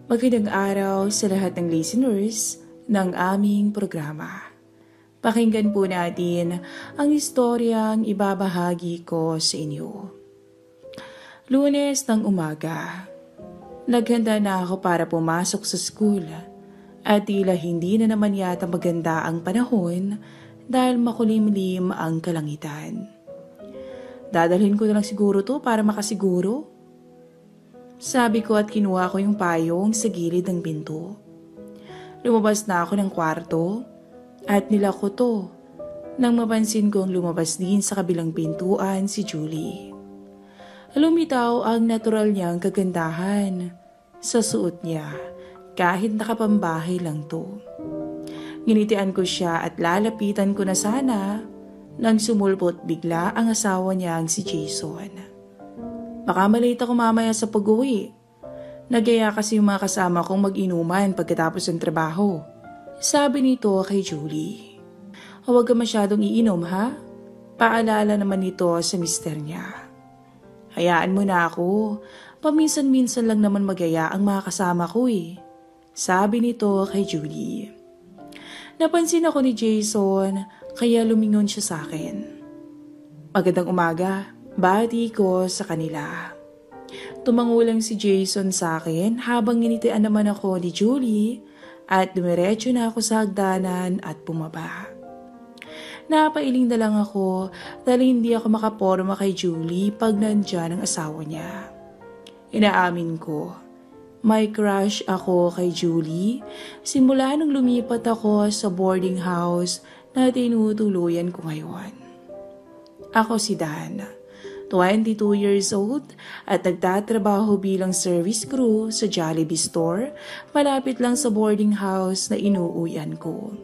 Magandang araw sa lahat ng listeners ng aming programa. Pakinggan po natin ang istoryang ibabahagi ko sa inyo. Lunes ng umaga. Naghanda na ako para pumasok sa school at tila hindi na naman yata maganda ang panahon dahil makulimlim ang kalangitan. Dadalhin ko na lang siguro to para makasiguro. Sabi ko at kinuha ko yung payong sa gilid ng pinto. Lumabas na ako ng kwarto at nilako to nang mapansin kong lumabas din sa kabilang pintuan si Julie. Lumitaw ang natural niyang kagandahan sa suot niya kahit nakapambahay lang to. Ginitian ko siya at lalapitan ko na sana nang sumulpot bigla ang asawa niyang si Jason. Baka malate ako mamaya sa pag-uwi. Nagaya kasi yung mga kasama kong mag-inuman pagkatapos ng trabaho. Sabi nito kay Julie. Huwag ka masyadong iinom ha? Paalala naman nito sa mister niya. Hayaan mo na ako. Paminsan-minsan lang naman magaya ang mga kasama ko eh. Sabi nito kay Julie. Napansin ako ni Jason kaya lumingon siya sa akin. Magandang umaga. Bati ko sa kanila. Tumangulang si Jason sa akin habang ginitian naman ako ni Julie at dumiretso na ako sa hagdanan at bumaba. Napailing na lang ako dahil hindi ako makaporma kay Julie pag nandyan ang asawa niya. Inaamin ko, may crush ako kay Julie simula nung lumipat ako sa boarding house na tinutuluyan ko ngayon. Ako si Dan. 22 years old at nagtatrabaho bilang service crew sa Jollibee store malapit lang sa boarding house na inuuwian ko.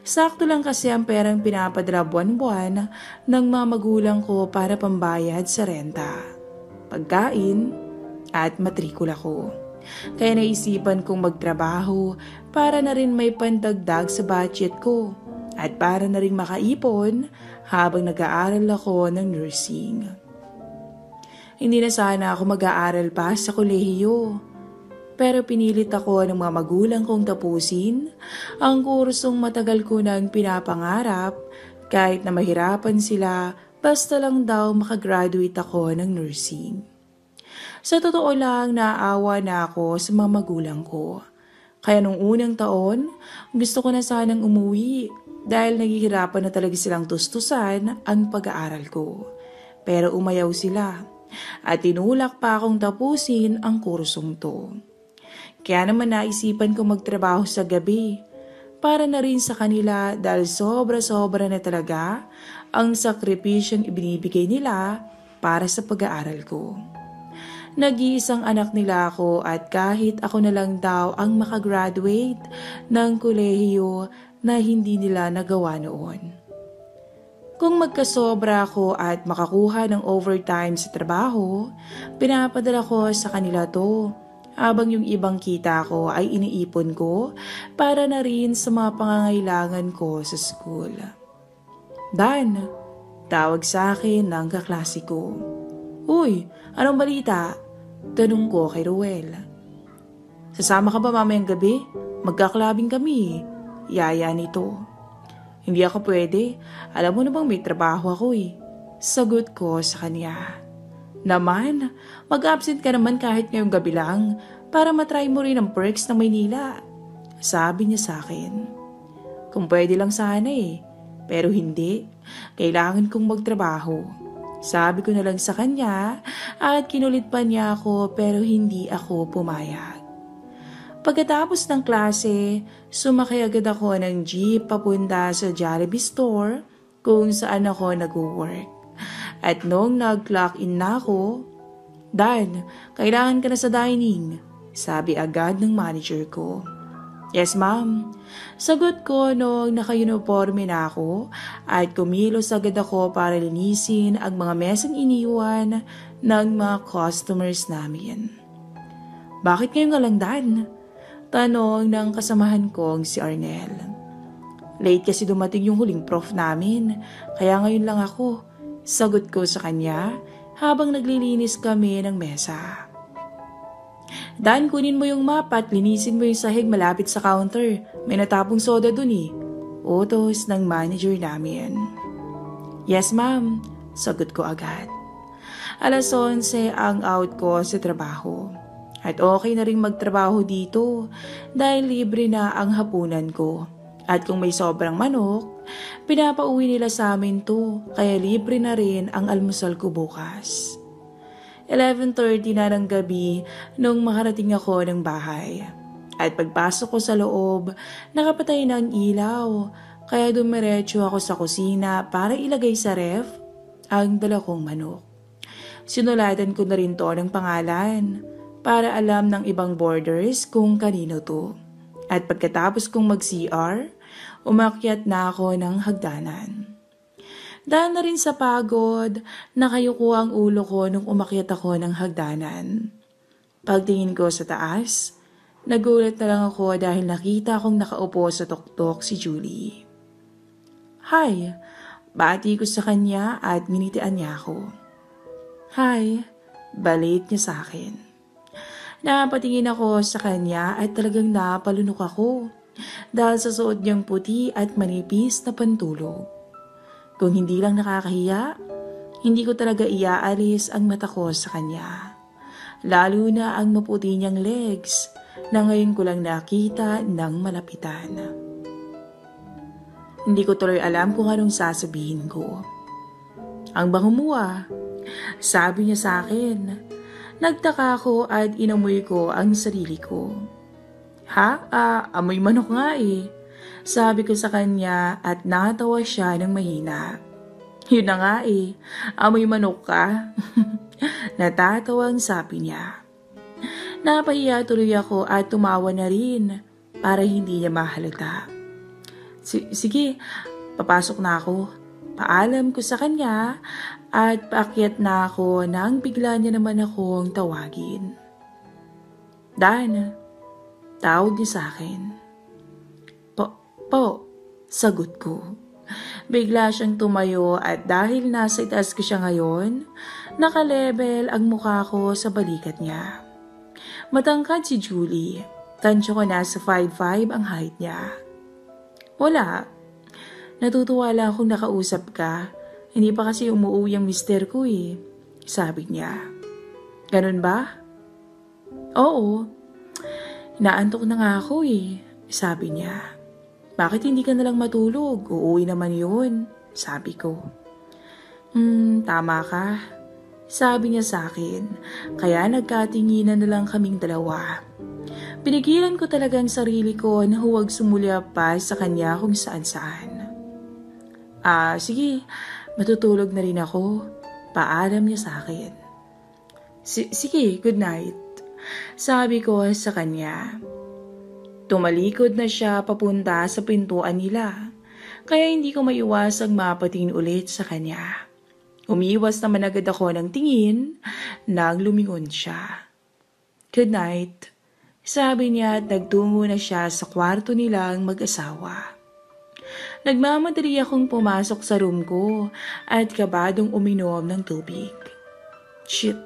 Sakto lang kasi ang perang pinapadala buwan-buwan ng mga magulang ko para pambayad sa renta, pagkain at matrikula ko. Kaya naisipan kong magtrabaho para na rin may pandagdag sa budget ko at para na rin makaipon habang nag-aaral ako ng nursing. Hindi na sana ako mag-aaral pa sa kolehiyo. Pero pinilit ako ng mga magulang kong tapusin ang kursong matagal ko nang pinapangarap kahit na mahirapan sila basta lang daw makagraduate ako ng nursing. Sa totoo lang naawa na ako sa mga magulang ko. Kaya nung unang taon, gusto ko na sanang umuwi dahil naghihirapan na talaga silang tustusan ang pag-aaral ko. Pero umayaw sila at tinulak pa akong tapusin ang kursong to. Kaya naman naisipan ko magtrabaho sa gabi para na rin sa kanila dahil sobra-sobra na talaga ang sakripisyong ibinibigay nila para sa pag-aaral ko. Nag-iisang anak nila ako at kahit ako na lang daw ang makagraduate ng kolehiyo na hindi nila nagawa noon. Kung magkasobra ako at makakuha ng overtime sa trabaho, pinapadala ko sa kanila to habang yung ibang kita ko ay iniipon ko para na rin sa mga pangangailangan ko sa school. Dan, tawag sa akin ng kaklase ko. Uy, anong balita? Tanong ko kay Ruel. Sasama ka ba mamayang gabi? Magkaklabing kami. Yaya nito. Hindi ako pwede. Alam mo na bang may trabaho ako eh. Sagot ko sa kanya. Naman, mag-absent ka naman kahit ngayong gabi lang para matry mo rin ang perks ng Maynila. Sabi niya sa akin. Kung pwede lang sana eh. Pero hindi. Kailangan kong magtrabaho. Sabi ko na lang sa kanya at kinulit pa niya ako pero hindi ako pumayag. Pagkatapos ng klase, sumakay agad ako ng jeep papunta sa Jollibee store kung saan ako nag-work. At noong nag-clock in na ako, Dan, kailangan ka na sa dining, sabi agad ng manager ko. Yes ma'am, sagot ko noong naka-uniforme na ako at kumilos agad ako para linisin ang mga mesang iniwan ng mga customers namin. Bakit ngayon nga lang Dan? Tanong ng kasamahan kong si Arnel. Late kasi dumating yung huling prof namin, kaya ngayon lang ako. Sagot ko sa kanya habang naglilinis kami ng mesa. Dan, kunin mo yung map at linisin mo yung sahig malapit sa counter. May natapong soda dun eh. Utos ng manager namin. Yes ma'am, sagot ko agad. 11:00 ang out ko sa trabaho. At okay na rin magtrabaho dito dahil libre na ang hapunan ko. At kung may sobrang manok, pinapauwi nila sa amin to, kaya libre na rin ang almusal ko bukas. 11:30 na ng gabi nung makarating ako ng bahay. At pagpasok ko sa loob, nakapatay na ang ilaw, kaya dumiretso ako sa kusina para ilagay sa ref ang dala kong manok. Sinulatan ko na rin to ng pangalan para alam ng ibang boarders kung kanino to. At pagkatapos kong mag-CR, umakyat na ako ng hagdanan. Dahil na rin sa pagod, nakayuko ang ulo ko nung umakyat ako ng hagdanan. Pagtingin ko sa taas, nagulat na lang ako dahil nakita kong nakaupo sa tuktok si Julie. Hi, bati ko sa kanya at minitian niya ako. Hi, balit niya sa akin. Napatingin ako sa kanya at talagang napalunok ako dahil sa suot niyang puti at manipis na pantulog. Kung hindi lang nakakahiya, hindi ko talaga iaalis ang mata ko sa kanya. Lalo na ang maputi niyang legs na ngayon ko lang nakita ng malapitan. Hindi ko tuloy alam kung anong sasabihin ko. Ang bango mo ah, sabi niya sa akin. Nagtaka ako at inamoy ko ang sarili ko. Ha? Amoy manok nga eh. Sabi ko sa kanya at natawa siya ng mahina. Yun na nga eh, amoy manok ka. Natatawang sabi niya. Napahiya tuloy ako at tumawa na rin para hindi niya mahalata. Sige, papasok na ako. Paalam ko sa kanya at paakyat na ako nang bigla niya naman akong tawagin. Dan, tawag niya sa akin. Po, sagot ko. Bigla siyang tumayo at dahil nasa itaas ko siya ngayon, nakalebel ang mukha ko sa balikat niya. Matangkad si Julie. Tansya ko nasa 5'5" ang height niya. Wala. Natutuwa lang akong nakausap ka. Hindi pa kasi umuwi ang mister ko eh. Sabi niya. Ganun ba? Oo. Naantok na nga ako eh. Sabi niya. Bakit hindi ka nalang matulog? Uuwi naman yun. Sabi ko. Tama ka. Sabi niya sa akin. Kaya nagkatinginan na lang kaming dalawa. Pinigilan ko talaga ang sarili ko na huwag sumulya pa sa kanya kung saan-saan. Sige, matutulog na rin ako. Paalam niya sa akin. Sige, good night. Sabi ko sa kanya. Tumalikod na siya papunta sa pintuan nila. Kaya hindi ko maiwasang mapatingin ulit sa kanya. Umiwas naman agad ako ng tingin nang lumingon siya. Good night. Sabi niya at nagtungo na siya sa kwarto nilang mag-asawa. Nagmamadali akong pumasok sa room ko at kabadong uminom ng tubig. Shit,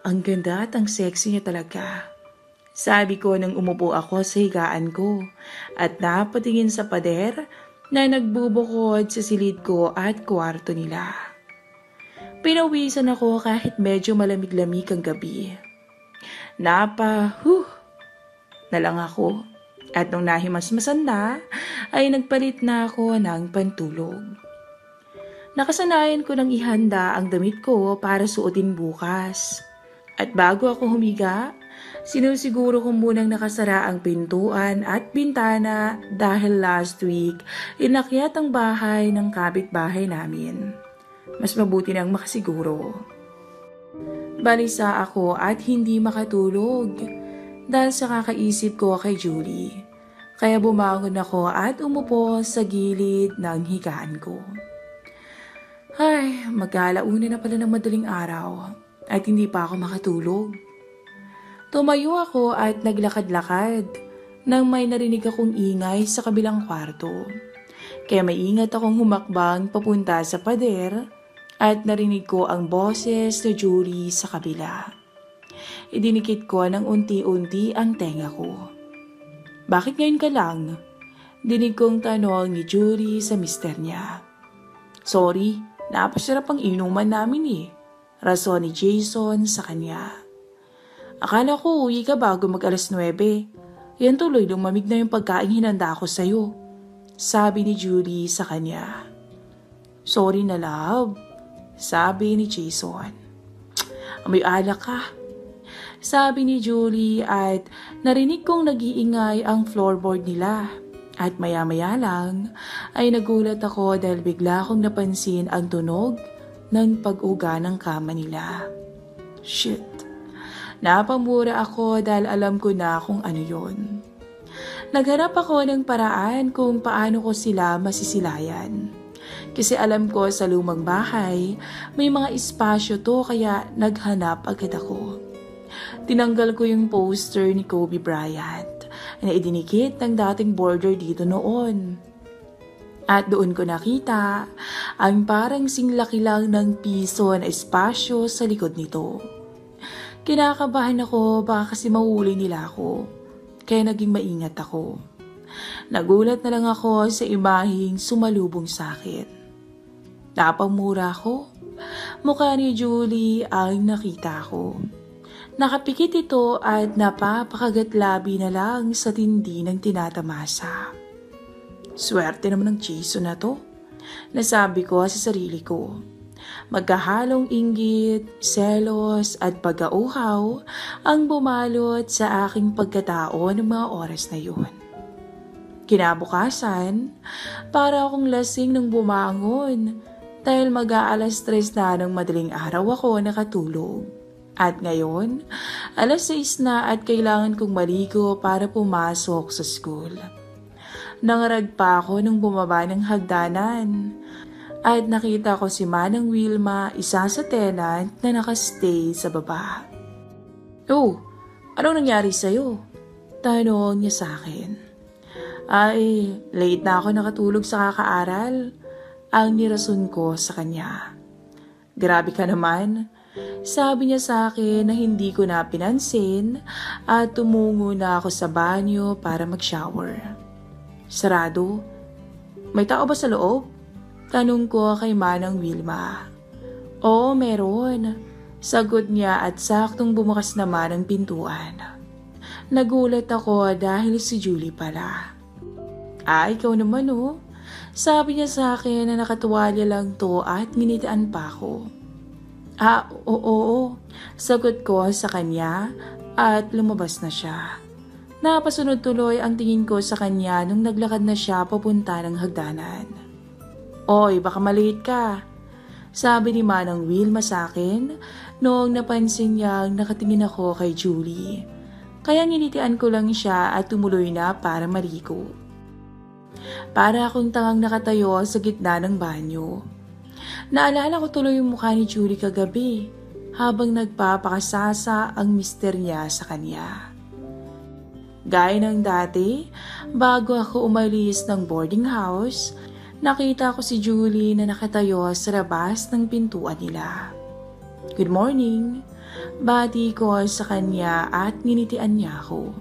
ang ganda at ang sexy niya talaga. Sabi ko nang umupo ako sa higaan ko at napatingin sa pader na nagbubukod sa silid ko at kwarto nila. Pinawisan ako kahit medyo malamig-lamig ang gabi. Na lang ako. At nung nahimasmasan na, ay nagpalit na ako ng pantulog. Nakasanayan ko nang ihanda ang damit ko para suotin bukas. At bago ako humiga, sinusiguro ko munang nakasara ang pintuan at bintana dahil last week inakyat ang bahay ng kapitbahay namin. Mas mabuti nang makasiguro. Balisa ako at hindi makatulog dahil sa kakaisip ko kay Julie. Kaya bumangon ako at umupo sa gilid ng higaan ko. Ay, mag-alauna na pala ng madaling araw at hindi pa ako makatulog. Tumayo ako at naglakad-lakad nang may narinig akong ingay sa kabilang kwarto. Kaya maingat akong humakbang papunta sa pader at narinig ko ang boses ni Julie sa kabila. Idinikit ko ng unti-unti ang tenga ko. Bakit ngayon ka lang? Dinig kong tanong ni Julie sa mister niya. Sorry, napasarap ang inuman namin eh. Rason ni Jason sa kanya. Akala ko uwi ka bago mag-alas 9. Yan tuloy lumamig na yung pagkain hinanda ko sa'yo. Sabi ni Julie sa kanya. Sorry na love. Sabi ni Jason. Amoy alak ka. Sabi ni Julie at narinig kong nag-iingay ang floorboard nila. At maya-maya lang ay nagulat ako dahil bigla kong napansin ang tunog ng pag-uga ng kama nila. Shit. Napamura ako dahil alam ko na kung ano yon. Naghanap ako ng paraan kung paano ko sila masisilayan. Kasi alam ko sa lumang bahay, may mga espasyo to kaya naghanap agad ako. Tinanggal ko yung poster ni Kobe Bryant na idinikit ng dating border dito noon. At doon ko nakita ang parang singlaki lang ng piso na espasyo sa likod nito. Kinakabahan ako baka kasi mahuli nila ako, kaya naging maingat ako. Nagulat na lang ako sa imaheng sumalubong sa akin. Napamura ako. Mukha ni Julie ang nakita ko. Nakapikit ito at napapakagatlabi na lang sa tindi ng tinatamasa. Swerte naman ng Jason na to, nasabi ko sa sarili ko. Magkahalong inggit, selos at pag-auhaw ang bumalot sa aking pagkatao ng mga oras na yun. Kinabukasan, para akong lasing nang bumangon dahil mag-aalas 3 na ng madaling araw ako nakatulog. At ngayon, alas 6 na at kailangan kong maligo para pumasok sa school. Nangarag pa ako nung bumaba ng hagdanan. At nakita ko si Manang Wilma, isa sa tenant na nakastay sa baba. Oh, anong nangyari sa'yo? Tanong niya sa akin. Ay, late na ako nakatulog sa kakaaral. Ang nirason ko sa kanya. Grabe ka naman. Sabi niya sa akin na hindi ko na pinansin at tumungo na ako sa banyo para mag-shower. Sarado? May tao ba sa loob? Tanong ko kay Manang Wilma. Oo, meron. Sagot niya at saktong bumukas naman ang pintuan. Nagulat ako dahil si Julie pala. Ikaw naman oh. Sabi niya sa akin na nakatuwalya lang to at minitian pa ako. Oo. Sagot ko sa kanya at lumabas na siya. Napasunod tuloy ang tingin ko sa kanya nung naglakad na siya papunta ng hagdanan. Oy, baka malate ka. Sabi ni Manang Wilma sa akin noong napansin niyang nakatingin ako kay Julie. Kaya nginitian ko lang siya at tumuloy na para maligo. Para akong tangang nakatayo sa gitna ng banyo. Naalala ko tuloy yung mukha ni Julie kagabi habang nagpapakasasa ang mister niya sa kanya. Gaya ng dati, bago ako umalis ng boarding house, nakita ko si Julie na nakatayo sa labas ng pintuan nila. Good morning. Bati ko sa kanya at nginitian niya ako.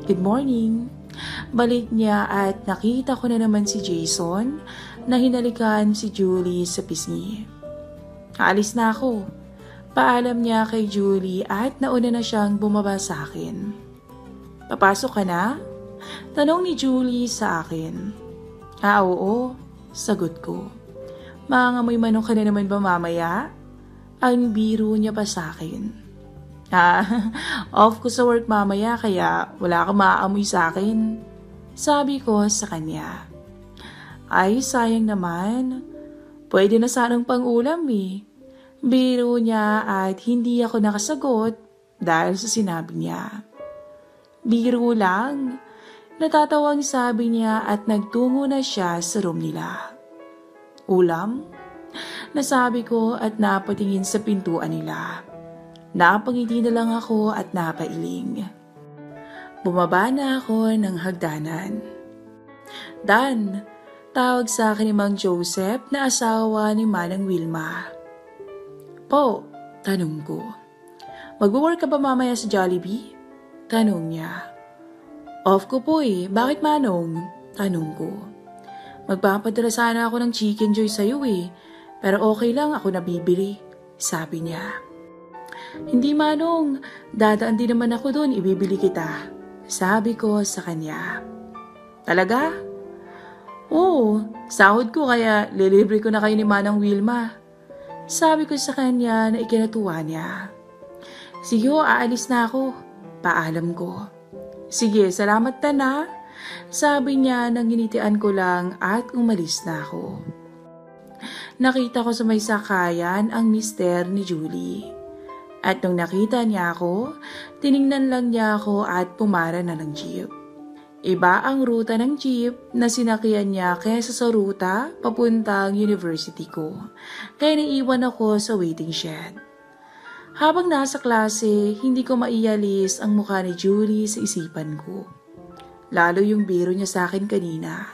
Good morning. Balik niya at nakita ko na naman si Jason na hinalikan si Julie sa pisngi. Aalis na ako. Paalam niya kay Julie at nauna na siyang bumaba sa akin. Papasok ka na? Tanong ni Julie sa akin. Oo. Sagot ko. Mangangamoy manok ka na naman ba mamaya? Ang biro niya pa sa akin. Off ko sa work mamaya kaya wala kang maaamoy sa akin. Sabi ko sa kanya. Ay, sayang naman. Pwede na sanang pang-ulam eh. Biro niya at hindi ako nakasagot dahil sa sinabi niya. Biro lang. Natatawang sabi niya at nagtungo na siya sa room nila. Ulam? Nasabi ko at napatingin sa pintuan nila. Napangiti na lang ako at napailing. Bumaba na ako ng hagdanan. Dan, tawag sa akin ni Mang Joseph na asawa ni Manang Wilma. Po, tanong ko. Magwo-work ka ba mamaya sa Jollibee? Tanong niya. Off ko po eh. Bakit manong? Tanong ko. Magpapadala sana ako ng Chicken Joy sa'yo eh. Pero okay lang, ako nabibili. Sabi niya. Hindi manong. Dadaan din naman ako doon. Ibibili kita. Sabi ko sa kanya. Talaga? Oo. Sahod ko kaya lilibre ko na kayo ni Manang Wilma. Sabi ko sa kanya na ikinatuwa niya. Sige, aalis na ako. Paalam ko. Sige, salamat na. Sabi niya nang ginitian ko lang at umalis na ako. Nakita ko sa may sakayan ang mister ni Julie. At nung nakita niya ako, tiningnan lang niya ako at pumara na ng jeep. Iba ang ruta ng jeep na sinakyan niya kaysa sa ruta papuntang university ko. Kaya naiwan ako sa waiting shed. Habang nasa klase, hindi ko maialis ang mukha ni Julie sa isipan ko. Lalo yung biro niya sa akin kanina.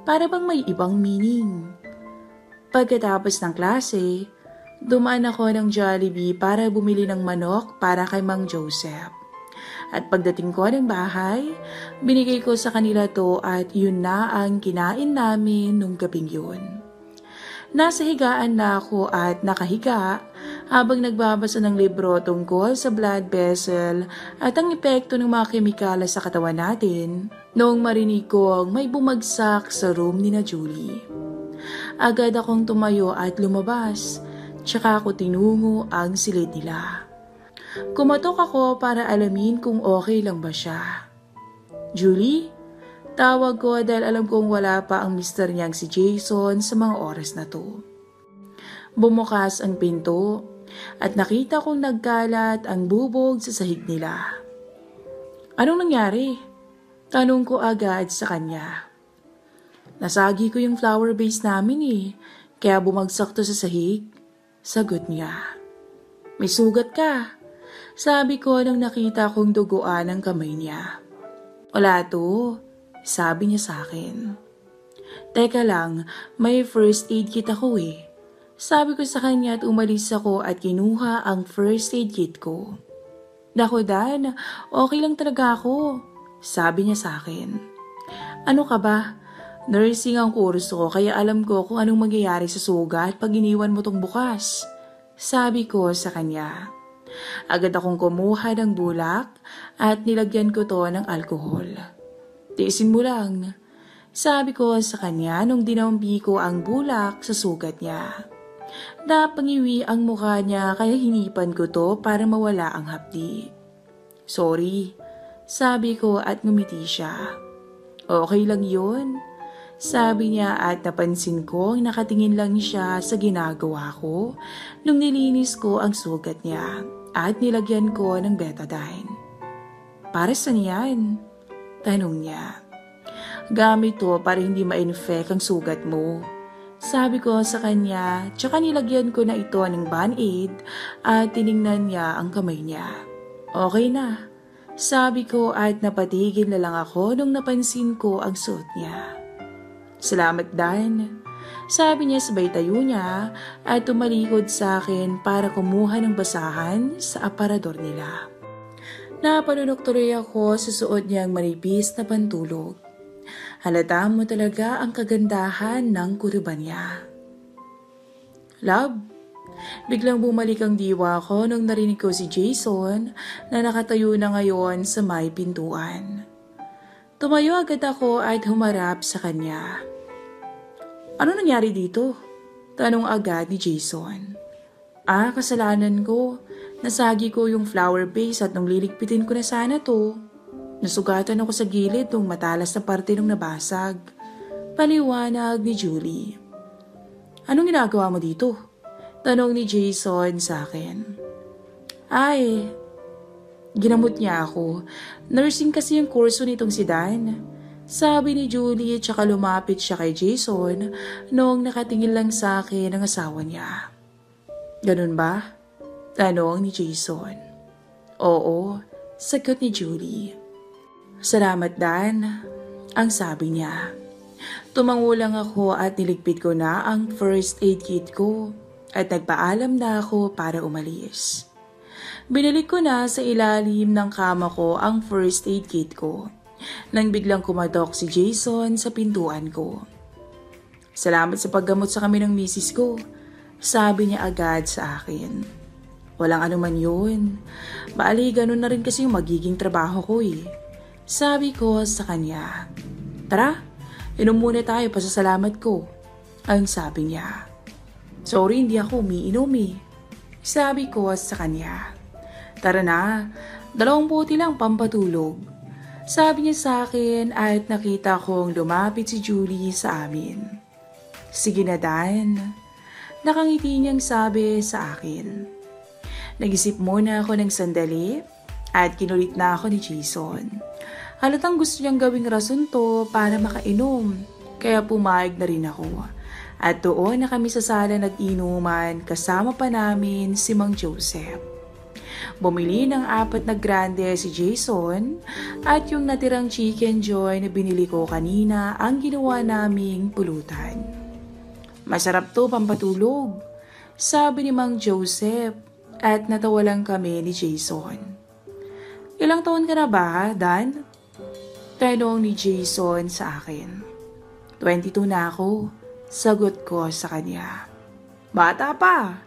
Para bang may ibang meaning. Pagkatapos ng klase, dumaan ako ng Jollibee para bumili ng manok para kay Mang Joseph. At pagdating ko ng bahay, binigay ko sa kanila to at yun na ang kinain namin nung gabing yun. Nasa higaan na ako at nakahiga habang nagbabasa ng libro tungkol sa blood vessel at ang epekto ng mga kemikala sa katawan natin noong marinig kong may bumagsak sa room ni na Julie. Agad akong tumayo at lumabas, tsaka ako tinungo ang silid nila. Kumatok ako para alamin kung okay lang ba siya. Julie? Tawag ko dahil alam kong wala pa ang mister niyang si Jason sa mga oras na to. Bumukas ang pinto at nakita kong nagkalat ang bubog sa sahig nila. Anong nangyari? Tanong ko agad sa kanya. Nasagi ko yung flower vase namin eh, kaya bumagsak to sa sahig. Sagot niya. May sugat ka. Sabi ko nang nakita kong duguan ang kamay niya. Wala to. Sabi niya sa akin. Teka lang, may first aid kit ako eh. Sabi ko sa kanya at umalis ako at kinuha ang first aid kit ko. Naku Dan, okay lang talaga ako. Sabi niya sa akin. Ano ka ba? Nursing ang kurso ko kaya alam ko kung anong mangyayari sa sugat pag iniwan mo tong bukas. Sabi ko sa kanya. Agad akong kumuha ng bulak at nilagyan ko to ng alkohol. Tiisin mo lang. Sabi ko sa kanya nung dinampi ko ang bulak sa sugat niya. Napangiwi ang mukha niya kaya hinipan ko to para mawala ang hapdi. Sorry, sabi ko at ngumiti siya. Okay lang yun. Sabi niya at napansin ko nakatingin lang siya sa ginagawa ko nung nilinis ko ang sugat niya at nilagyan ko ng betadine. Para saan yan? Tanong niya. Gamit to para hindi ma-infect ang sugat mo. Sabi ko sa kanya, tsaka nilagyan ko na ito ng band-aid at tiningnan niya ang kamay niya. Okay na. Sabi ko at napatigil na lang ako nung napansin ko ang suot niya. Salamat Dan. Sabi niya sabay tayo niya at tumalikod sa akin para kumuha ng basahan sa aparador nila. Napanunok tuloy ako sa suot niyang manipis na pantulog. Halata mo talaga ang kagandahan ng kuruban niya. Love, biglang bumalik ang diwa ko nung narinig ko si Jason na nakatayo na ngayon sa may pintuan. Tumayo agad ako at humarap sa kanya. Ano nangyari dito? Tanong agad ni Jason. Kasalanan ko. Nasagi ko yung flower vase at nung liligpitin ko na sana to. Nasugatan ako sa gilid nung matalas na parte nung nabasag. Paliwanag ni Julie. Anong ginagawa mo dito? Tanong ni Jason sa akin. Ginamot niya ako. Nursing kasi yung kurso nitong si Dan. Sabi ni Julie tsaka lumapit siya kay Jason noong nakatingin lang sa akin ang asawa niya. Ganun ba? Tanong ni Jason. Oo, sagot ni Julie. Salamat Dan, ang sabi niya. Tumango lang ako at niligpit ko na ang first aid kit ko at nagpaalam na ako para umalis. Binalik ko na sa ilalim ng kama ko ang first aid kit ko. Nang biglang kumatok si Jason sa pintuan ko. "Salamat sa paggamot sa kami ng misis ko," sabi niya agad sa akin. "Walang anuman yun. Bali, ganun na rin kasi yung magiging trabaho ko eh." Sabi ko sa kanya. "Tara, inom muna tayo, pasasalamat ko," ang sabi niya. "Sorry, hindi ako umiinom eh," sabi ko sa kanya. "Tara na, 2 bote lang pampatulog," sabi niya sa akin at nakita kong lumapit si Julie sa amin. "Sige na, Dan," nakangiti niyang sabi sa akin. Nag-isip muna ako ng sandali at kinulit na ako ni Jason. Halatang gusto niyang gawing rason to para makainom, kaya pumayag na rin ako. At doon na kami sa sala nag-inuman kasama pa namin si Mang Joseph. Bumili ng 4 na grande si Jason at yung natirang chicken joy na binili ko kanina ang ginawa naming pulutan. "Masarap to pampatulog," sabi ni Mang Joseph at natawa lang kami ni Jason. "Ilang taon ka na ba, Dan?" tanong ni Jason sa akin. 22 na ako, sagot ko sa kanya. "Bata pa,"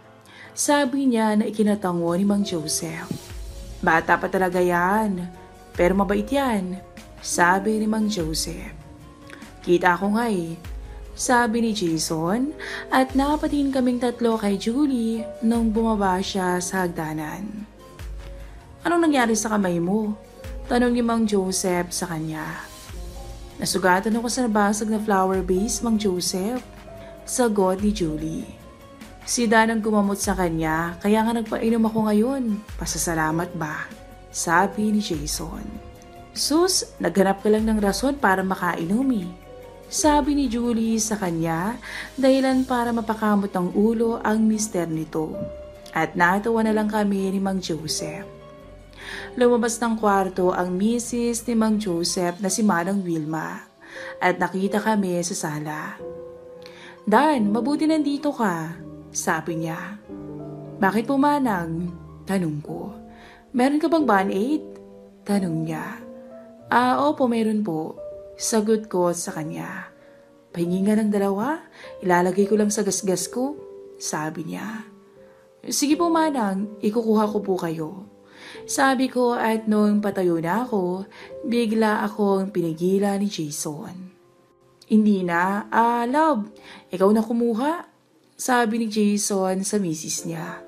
sabi niya na ikinatango ni Mang Joseph. "Bata pa talaga yan, pero mabait yan," sabi ni Mang Joseph. "Kita ko nga eh," sabi ni Jason at napatingin kaming 3 kay Julie nung bumaba siya sa hagdanan. "Anong nangyari sa kamay mo?" tanong ni Mang Joseph sa kanya. "Nasugatan ako sa nabasag na flower vase, Mang Joseph," sagot ni Julie. "Si Dan ang gumamot sa kanya, kaya nga nagpainom ako ngayon. Pasasalamat ba?" sabi ni Jason. "Sus, naghanap ka lang ng rason para makainom eh," sabi ni Julie sa kanya, dahilan para mapakamot ng ulo ang mister nito. At natawa na lang kami ni Mang Joseph. Lumabas ng kwarto ang misis ni Mang Joseph na si Manang Wilma at nakita kami sa sala. "Dan, mabuti nandito ka," sabi niya. "Bakit po, Manang?" tanong ko. "Meron ka bang band-aid?" tanong niya. Opo, meron po," sagot ko sa kanya. "Pahingi nga ng 2, ilalagay ko lang sa gasgas ko," sabi niya. "Sige po, Manang, ikukuha ko po kayo," sabi ko at nung patayo na ako, bigla akong pinigilan ni Jason. "Hindi na, love, ikaw na kumuha," sabi ni Jason sa misis niya.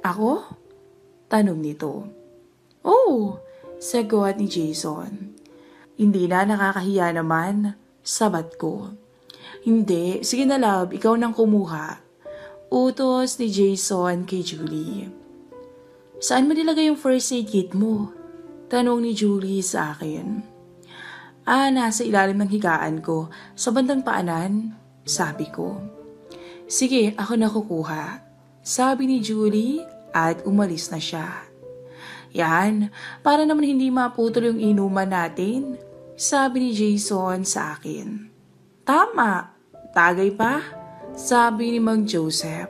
"Ako?" tanong nito. "Oh," sagot ni Jason. "Hindi na, nakakahiya naman," sabat ko. "Hindi, sige na love, ikaw nang kumuha," utos ni Jason kay Julie. "Saan mo nilagay yung first aid kit mo?" tanong ni Julie sa akin. Nasa ilalim ng higaan ko, sa bandang paanan," sabi ko. "Sige, ako na kukuha," sabi ni Julie at umalis na siya. "Yan, para naman hindi maputol yung inuman natin," sabi ni Jason sa akin. "Tama, tagay pa," sabi ni Mang Joseph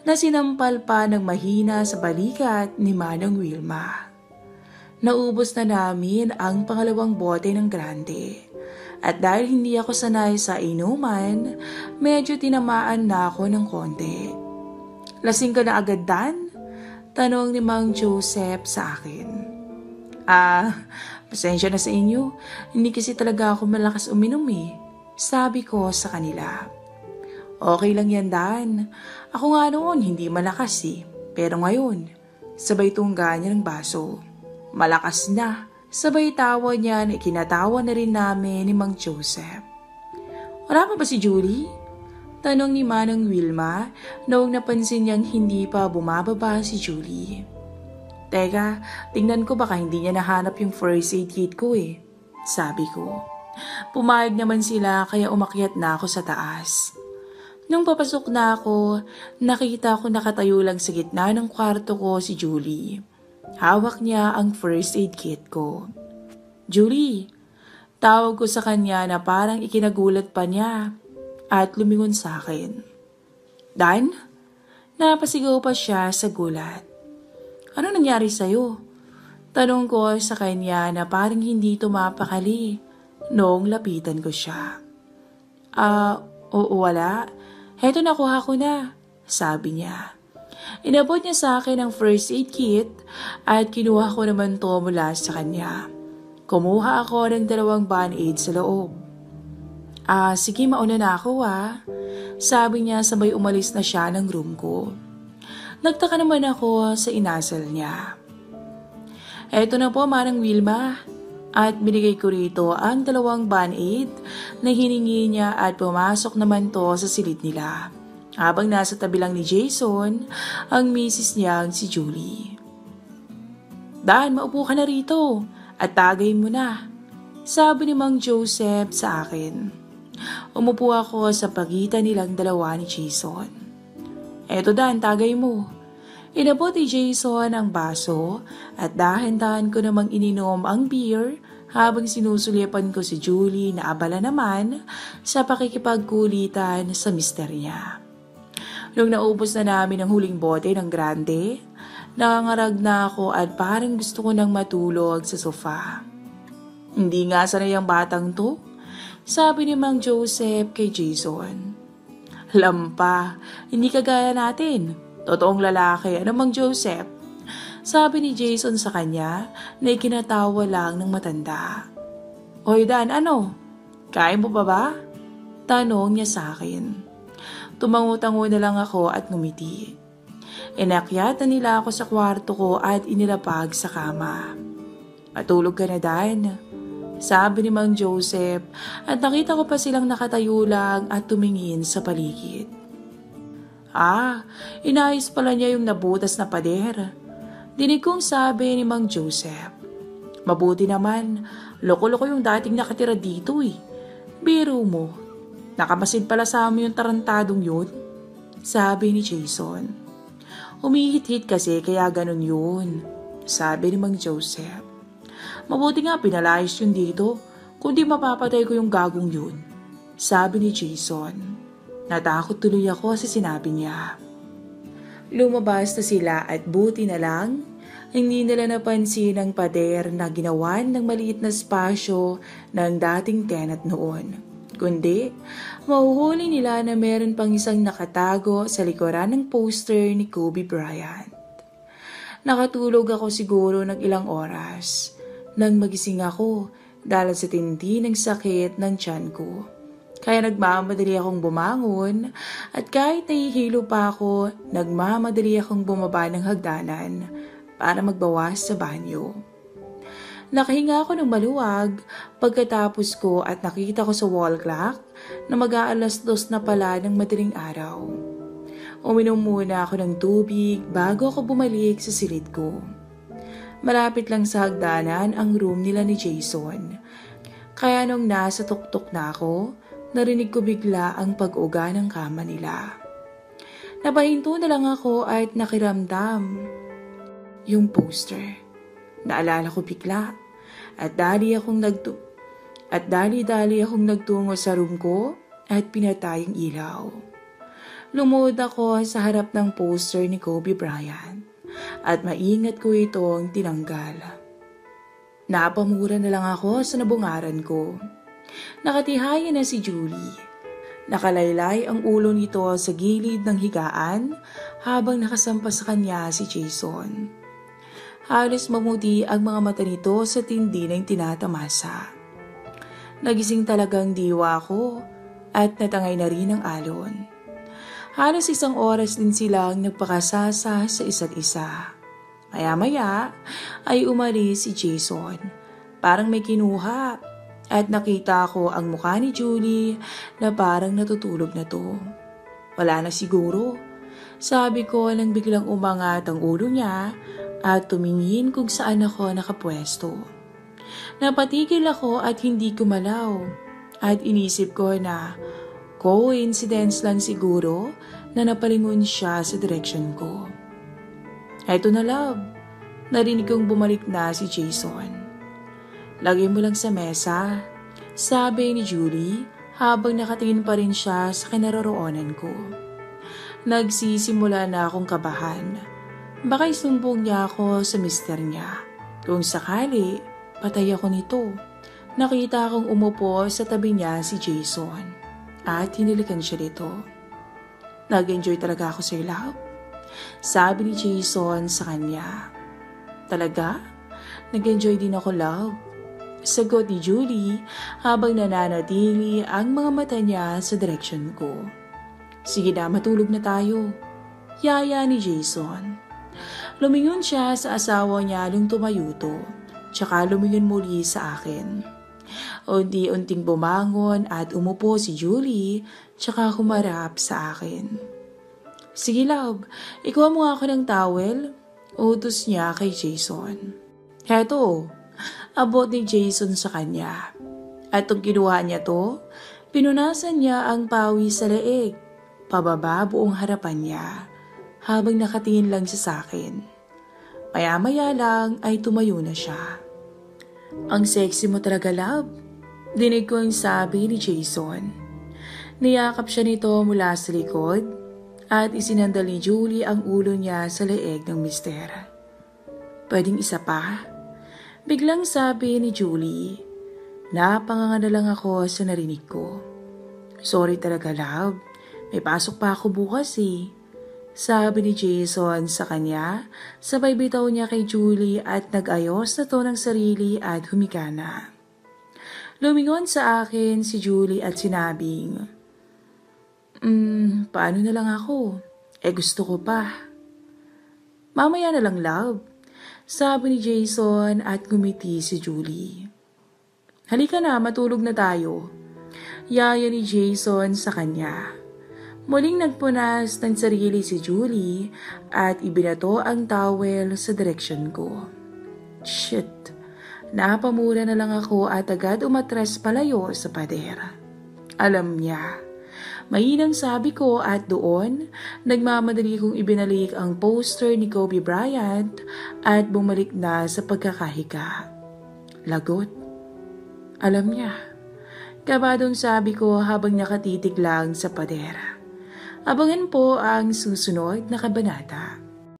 na sinampal pa ng mahina sa balikat ni Manang Wilma. Naubos na namin ang 2 bote ng grande. At dahil hindi ako sanay sa inuman, medyo tinamaan na ako ng konti. "Lasing ka na agad, Dan?" tanong ni Mang Joseph sa akin. Pasensya na sa inyo. Hindi kasi talaga ako malakas uminom eh," sabi ko sa kanila. "Okay lang yan, Dan. Ako nga noon hindi malakas eh. Pero ngayon, sabay tungga niya ng baso. Malakas na." Sabay tawa niya na ikinatawa na rin namin ni Mang Joseph. "Wala pa ba si Julie?" tanong ni Manang Wilma noong napansin niyang hindi pa bumababa si Julie. "Teka, tingnan ko baka hindi niya nahanap yung first aid kit ko eh," sabi ko. Pumayag naman sila kaya umakyat na ako sa taas. Nung papasok na ako, nakita ko nakatayo lang sa gitna ng kwarto ko si Julie. Hawak niya ang first aid kit ko. "Julie," tawag ko sa kanya na parang ikinagulat pa niya at lumingon sa akin. "Dan?" Napasigaw pa siya sa gulat. Ano nangyari sa'yo? Tanong ko sa kanya na parang hindi tumapakali noong lapitan ko siya. Oo, wala. Heto, nakuha ko na, sabi niya. Inabot niya sa akin ang first aid kit at kinuha ko naman to mula sa kanya. Kumuha ako ng 2 band-aid sa loob. Sige, mauna na ako sabi niya sabay umalis na siya ng room ko. Nagtaka naman ako sa inasal niya. Eto na po, Manang Wilma. At binigay ko rito ang 2 band-aid na hiningi niya at pumasok naman to sa silid nila. Habang nasa tabi lang ni Jason, ang misis niyang si Julie. Dan, maupo ka na rito at tagay mo na, sabi ni Mang Joseph sa akin. Umupo ako sa pagitan nilang dalawa ni Jason. Eto Dan, tagay mo. Inabot ni Jason ang baso at dahan-dahan ko namang ininom ang beer habang sinusulipan ko si Julie na abala naman sa pakikipagkulitan sa mister niya. Nung naubos na namin ang huling bote ng grande, nangangarag na ako at parang gusto ko nang matulog sa sofa. Hindi nga sanay ang batang to, sabi ni Mang Joseph kay Jason. Lampa, hindi kagaya natin. Totoong lalaki, ano Mang Joseph? Sabi ni Jason sa kanya na ikinatawa lang ng matanda. Hoy Dan, ano? Kain mo ba? Tanong niya sa akin. Tumango-tango na lang ako at ngumiti. Inakyat na nila ako sa kwarto ko at inilapag sa kama. Matulog ka na Dan, sabi ni Mang Joseph at nakita ko pa silang nakatayo lang at tumingin sa paligid. Inayos pala niya yung nabutas na pader. Dinig kong sabi ni Mang Joseph. Mabuti naman, loko-loko yung dating nakatira dito Biro mo, nakamasid pala sa amin yung tarantadong yun, sabi ni Jason. Humihit-hit kasi kaya ganun yun, sabi ni Mang Joseph. Mabuti nga pinalayas yun dito, kundi mapapatay ko yung gagong yun, sabi ni Jason. Natakot tuloy ako sa sinabi niya. Lumabas na sila at buti na lang, hindi nila napansin ang pader na ginawan ng maliit na spasyo ng dating tenant noon. Kundi, mahuhuli nila na meron pang isang nakatago sa likuran ng poster ni Kobe Bryant. Nakatulog ako siguro ng ilang oras nang magising ako dahil sa tindi ng sakit ng tiyan ko. Kaya nagmamadali akong bumangon at kahit nahihilo pa ako, nagmamadali akong bumaba ng hagdanan para magbawas sa banyo. Nakahinga ako ng maluwag pagkatapos ko at nakita ko sa wall clock na mag-aalas 2 na pala ng madaling araw. Uminom muna ako ng tubig bago ako bumalik sa silid ko. Malapit lang sa hagdanan ang room nila ni Jason. Kaya nung nasa tuktok na ako, narinig ko bigla ang pag-uga ng kama nila. Napahinto na lang ako at nakiramdam yung poster. Naalala ko bigla at dali-dali akong nagtungo sa room ko at pinatay ang ilaw. Lumuhod ako sa harap ng poster ni Kobe Bryant at maingat ko itong tinanggal. Napamura na lang ako sa nabungaran ko. Nakatihayan na si Julie. Nakalaylay ang ulo nito sa gilid ng higaan habang nakasampa sa kanya si Jason. Halos mamuti ang mga mata nito sa tindi ng tinatamasa. Nagising talagang diwa ko at natangay na rin ang alon. Halos 1 oras din silang nagpakasasa sa isa't isa. Maya-maya ay umalis si Jason. Parang may kinuha. At nakita ko ang mukha ni Julie na parang natutulog na to. Wala na siguro. Sabi ko nang biglang umangat ang ulo niya at tumingin kung saan ako nakapwesto. Napatigil ako at hindi kumalaw. At inisip ko na coincidence lang siguro na napalingon siya sa direksyon ko. Eto na love, narinig kong bumalik na si Jason. Lagay mo lang sa mesa, sabi ni Julie habang nakatingin pa rin siya sa kinaroroonan ko. Nagsisimula na akong kabahan. Baka isumbong niya ako sa mister niya. Kung sakali, patay ako nito. Nakita akong umupo sa tabi niya si Jason at hinilikan siya dito. Nag-enjoy talaga ako sa'yo, love. Sabi ni Jason sa kanya. Talaga? Nag-enjoy din ako, love. Sagot ni Julie habang nananatili ang mga mata niya sa direksyon ko. Sige na, matulog na tayo. Yaya ni Jason. Lumingon siya sa asawa niya nung tumayo to, tsaka lumingon muli sa akin. Unti-unting bumangon at umupo si Julie, tsaka humarap sa akin. Sige love, ikuha mo ako ng towel, utos niya kay Jason. Heto, abot ni Jason sa kanya. At nung kinuha niya to, pinunasan niya ang pawis sa leeg, pababa buong harapan niya, habang nakatingin lang siya sa akin. Maya-maya lang ay tumayo na siya. Ang sexy mo talaga, love. Dinig ko ang sabi ni Jason. Niyakap siya nito mula sa likod at isinandal ni Julie ang ulo niya sa leeg ng mister. Pwedeng isa pa? Biglang sabi ni Julie. Napanganga na lang ako sa narinig ko. Sorry talaga, love. May pasok pa ako bukas eh. Sabi ni Jason sa kanya, sabay bitaw niya kay Julie at nag-ayos na to ng sarili at humiga na. Lumingon sa akin si Julie at sinabing, paano na lang ako? Gusto ko pa. Mamaya na lang, love. Sabi ni Jason at ngumiti si Julie. Halika na, matulog na tayo. Yaya ni Jason sa kanya. Muling nagpunas ng sarili si Julie at ibinato ang towel sa direksyon ko. Shit, napamura na lang ako at agad umatras palayo sa pader. Alam niya. Mainang sabi ko at doon, nagmamadali kong ibinalik ang poster ni Kobe Bryant at bumalik na sa pagkakahiga. Lagot. Alam niya. Kabadong sabi ko habang nakatitig lang sa pader. Abangan po ang susunod na kabanata.